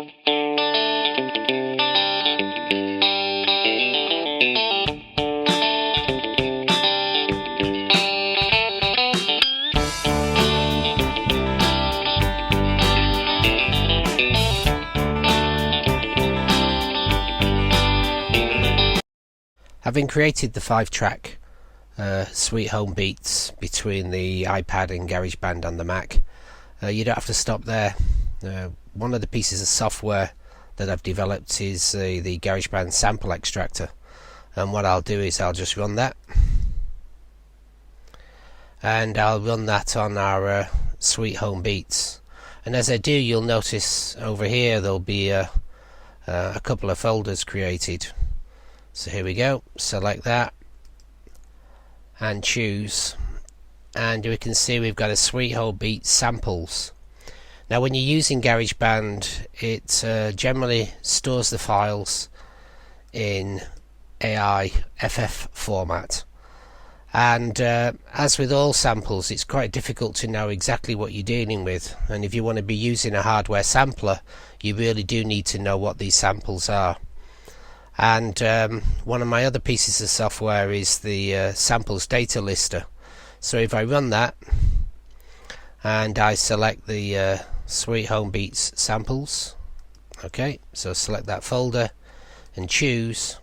Having created the 5-track Sweet Home beats between the iPad and Garageband on the Mac, you don't have to stop there. One of the pieces of software that I've developed is the Garageband sample extractor, and what I'll do is I'll just run that, and I'll run that on our Sweet Home beats. And as I do, you'll notice over here there'll be a couple of folders created. So here we go, select that and choose, and we can see we've got a Sweet Home beat samples. Now when you're using Garageband, it generally stores the files in AIFF format, and as with all samples, it's quite difficult to know exactly what you're dealing with, and if you want to be using a hardware sampler, you really do need to know what these samples are. And one of my other pieces of software is the samples data lister. So if I run that and I select the Sweet Home beats samples, okay, so select that folder and choose,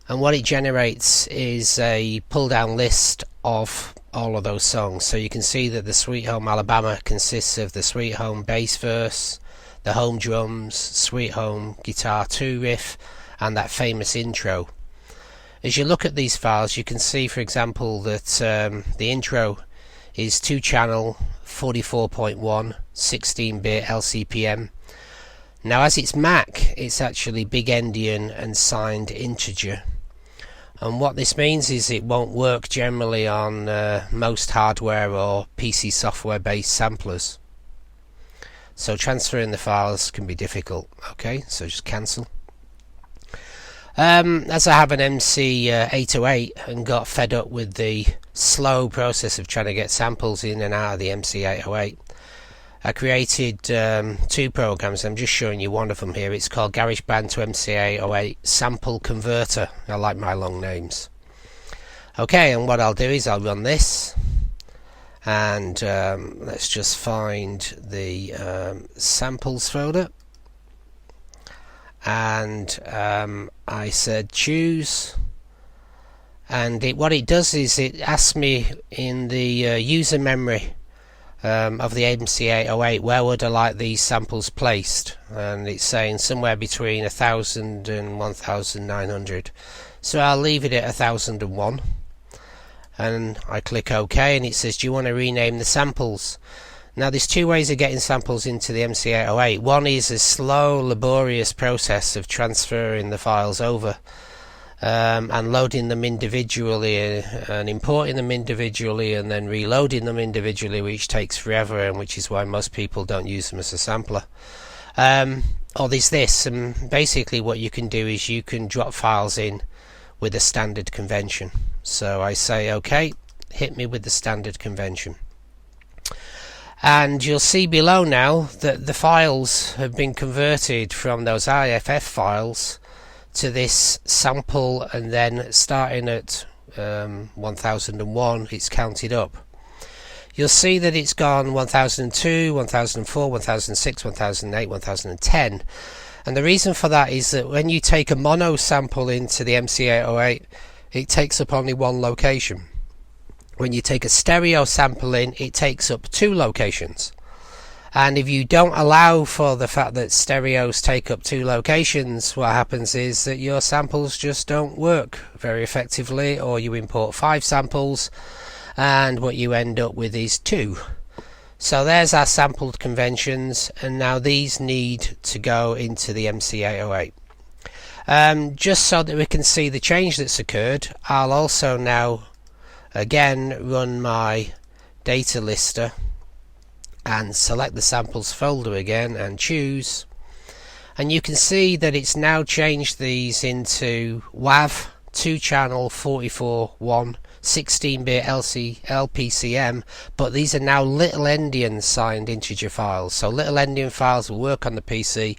and what it generates is a pull down list of all of those songs. So you can see that the Sweet Home Alabama consists of the Sweet Home bass verse, the home drums, Sweet Home guitar 2 riff, and that famous intro. As you look at these files, you can see, for example, that the intro is 2-channel 44.1 16-bit LCPM. Now as it's Mac, it's actually big endian and signed integer, and what this means is it won't work generally on most hardware or PC software based samplers. So transferring the files can be difficult. Okay, so just cancel. As I have an MC-808 and got fed up with the slow process of trying to get samples in and out of the MC-808, I created 2 programs. I'm just showing you one of them here. It's called Garageband to MC-808 Sample Converter. I like my long names. Okay, and what I'll do is I'll run this, and let's just find the samples folder, and I said choose, and what it does is it asks me in the user memory of the MC-808 where would I like these samples placed, and it's saying somewhere between 1000 and 1900, so I'll leave it at 1001. And I click OK, and it says, do you want to rename the samples? Now there's 2 ways of getting samples into the MC-808. One is a slow, laborious process of transferring the files over and loading them individually and importing them individually and then reloading them individually, which takes forever, and which is why most people don't use them as a sampler. Or there's this, and basically what you can do is you can drop files in with a standard convention. So I say OK, hit me with the standard convention, and you'll see below now that the files have been converted from those IFF files to this sample, and then starting at 1001 it's counted up. You'll see that it's gone 1002, 1004, 1006, 1008, 1010, and the reason for that is that when you take a mono sample into the MC-808, it takes up only 1 location. When you take a stereo sample in, it takes up 2 locations. And if you don't allow for the fact that stereos take up 2 locations, what happens is that your samples just don't work very effectively, or you import 5 samples and what you end up with is 2. So there's our sampled conventions, and now these need to go into the MC-808. Just so that we can see the change that's occurred, I'll also now again run my data lister and select the samples folder again and choose, and you can see that it's now changed these into WAV 2-channel 44.1 16-bit LPCM, but these are now little endian signed integer files. So little endian files will work on the PC,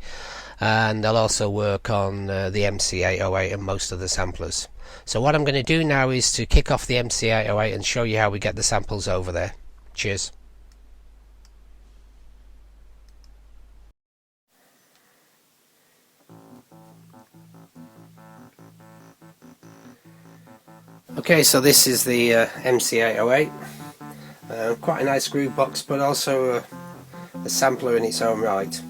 and they'll also work on the MC-808 and most of the samplers. So what I'm going to do now is to kick off the MC-808 and show you how we get the samples over there. Cheers. Okay, so this is the MC-808. Quite a nice groove box, but also a sampler in its own right.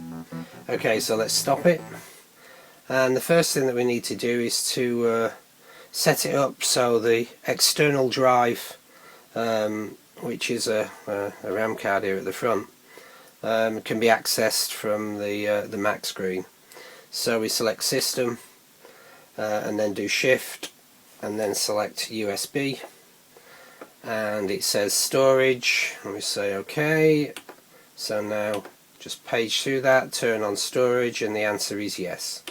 Okay, so let's stop it. And the first thing that we need to do is to set it up so the external drive, which is a RAM card here at the front, can be accessed from the Mac screen. So we select System, and then do Shift, and then select USB, and it says storage, and we say OK. So now just page through that, turn on storage, and the answer is yes.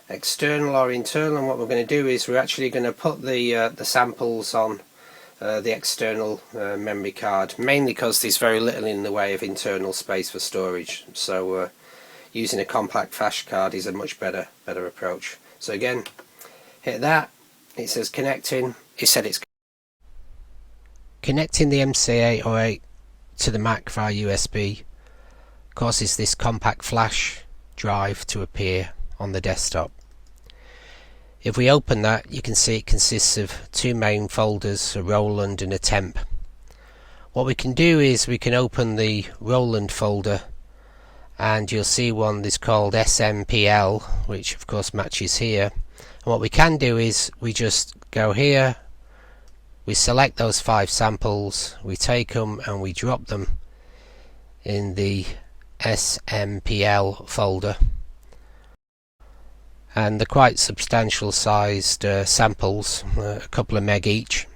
External or internal, and what we're going to do is we're actually going to put the samples on the external memory card, mainly because there's very little in the way of internal space for storage, so using a compact flash card is a much better approach. So again, hit that, it says connecting, it said it's connecting the MC-808 to the Mac via USB causes this compact flash drive to appear on the desktop. If we open that, you can see it consists of two main folders, a Roland and a temp. What we can do is we can open the Roland folder, and you'll see one that's called SMPL, which of course matches here. And what we can do is we just go here, we select those 5 samples, we take them and we drop them in the SMPL folder. And they're quite substantial sized samples, a couple of meg each,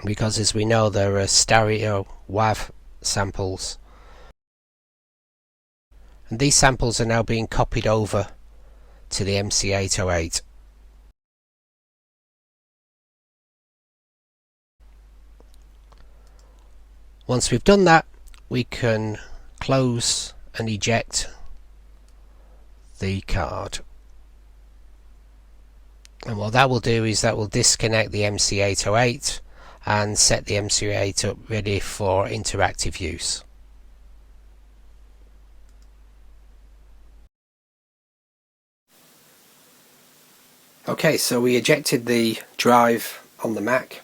because as we know they're stereo WAV samples. And these samples are now being copied over to the MC-808. Once we've done that, we can close and eject the card. And what that will do is that will disconnect the MC-808 and set the MC-808 up ready for interactive use. Okay, so we ejected the drive on the Mac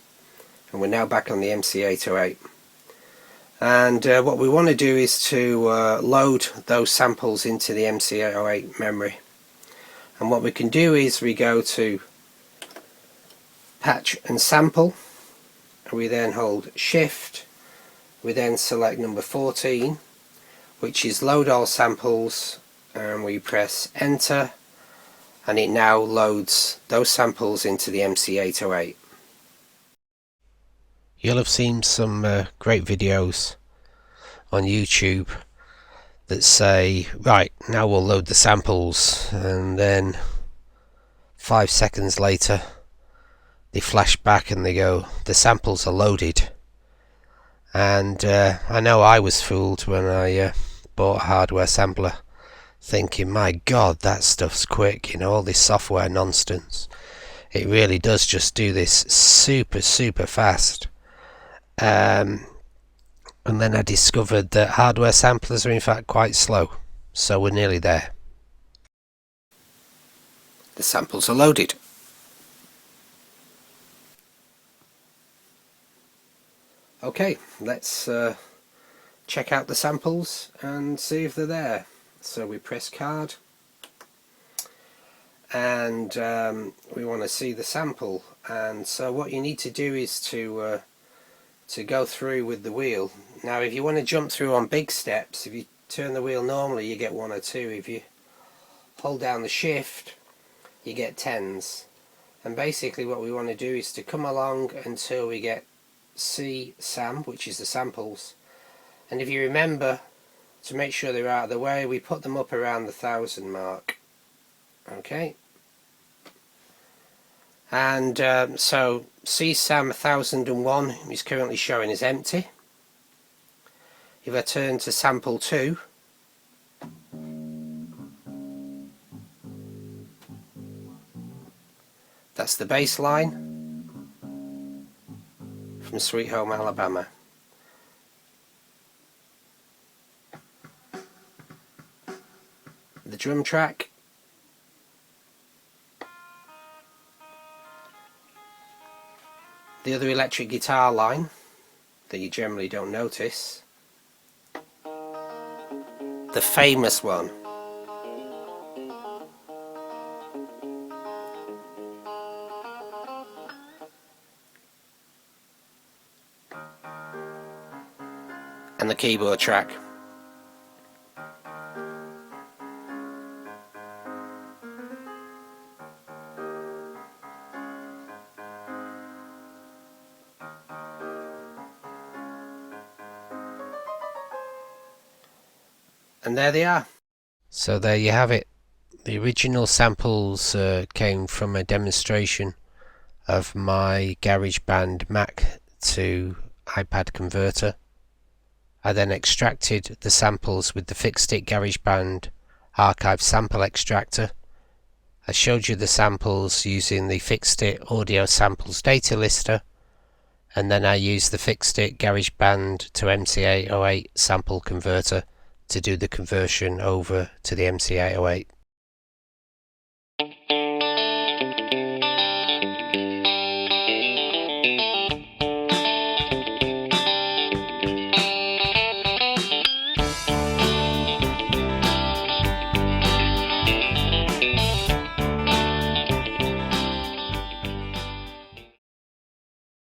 and we're now back on the MC-808. And what we want to do is to load those samples into the MC-808 memory. And what we can do is we go to Patch and Sample, and we then hold Shift, we then select number 14, which is Load All Samples, and we press Enter, and it now loads those samples into the MC-808. You'll have seen some great videos on YouTube that say, right, now we'll load the samples, and then 5 seconds later they flash back and they go, the samples are loaded. And I know I was fooled when I bought a hardware sampler, thinking, my god, that stuff's quick, you know, all this software nonsense. It really does just do this super fast. And then I discovered that hardware samplers are in fact quite slow, so we're nearly there. The samples are loaded. Okay, let's check out the samples and see if they're there. So we press card, and we want to see the sample. And so what you need to do is to go through with the wheel. Now if you want to jump through on big steps, if you turn the wheel normally you get 1 or 2. If you hold down the shift you get 10s. And basically what we want to do is to come along until we get C SAM, which is the samples. And if you remember, to make sure they're out of the way, we put them up around the 1000 mark. Okay. And so CSAM 1001 is currently showing as empty. If I turn to sample 2, that's the bass line from Sweet Home Alabama. The drum track, the other electric guitar line that you generally don't notice, the famous one, and the keyboard track. And there they are. So there you have it. The original samples came from a demonstration of my Garageband Mac to iPad converter. I then extracted the samples with the fixed stick Garageband Archive sample extractor. I showed you the samples using the fixed stick audio samples data lister, and then I used the fixed stick Garageband to MC-808 sample converter to do the conversion over to the MC-808.